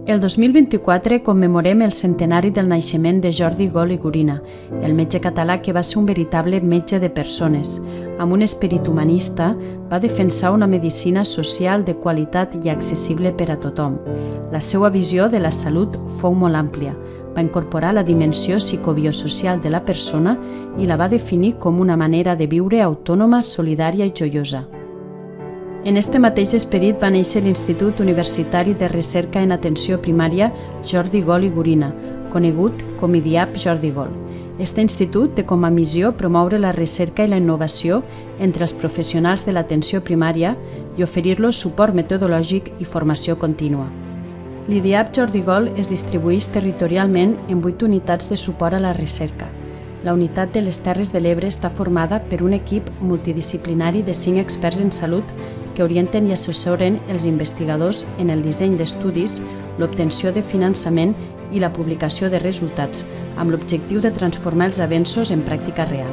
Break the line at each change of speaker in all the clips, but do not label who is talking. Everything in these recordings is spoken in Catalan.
El 2024 commemorem el centenari del naixement de Jordi Gol i Gorina, el metge català que va ser un veritable metge de persones. Amb un esperit humanista, va defensar una medicina social de qualitat i accessible per a tothom. La seva visió de la salut fou molt àmplia. Va incorporar la dimensió psicobiosocial de la persona i la va definir com una manera de viure autònoma, solidària i joiosa. En este mateix esperit va néixer l'Institut Universitari de Recerca en Atenció Primària Jordi Gol i Gorina, conegut com IDIAP Jordi Gol. Este institut té com a missió promoure la recerca i la innovació entre els professionals de l'atenció primària i oferir-los suport metodològic i formació contínua. L'IDIAP Jordi Gol es distribueix territorialment en 8 unitats de suport a la recerca. La unitat de les Terres de l'Ebre està formada per un equip multidisciplinari de 5 experts en salut que orienten i assessoren els investigadors en el disseny d'estudis, l'obtenció de finançament i la publicació de resultats, amb l'objectiu de transformar els avenços en pràctica real.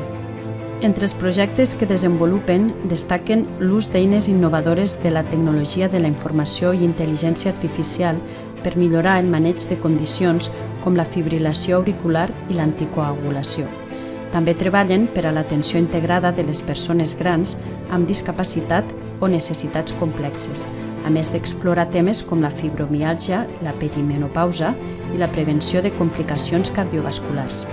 Entre els projectes que desenvolupen destaquen l'ús d'eines innovadores de la tecnologia de la informació i intel·ligència artificial per millorar el maneig de condicions com la fibrilació auricular i l'anticoagulació. També treballen per a l'atenció integrada de les persones grans amb discapacitat o necessitats complexes, a més d'explorar temes com la fibromiàlgia, la perimenopausa i la prevenció de complicacions cardiovasculars.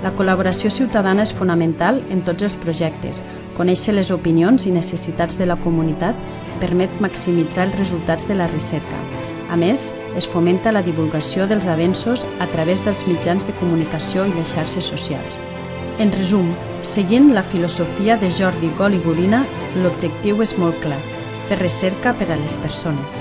La col·laboració ciutadana és fonamental en tots els projectes. Conèixer les opinions i necessitats de la comunitat permet maximitzar els resultats de la recerca. A més, es fomenta la divulgació dels avenços a través dels mitjans de comunicació i les xarxes socials. En resum, seguint la filosofia de Jordi Gol i Gorina, l'objectiu és molt clar: fer recerca per a les persones.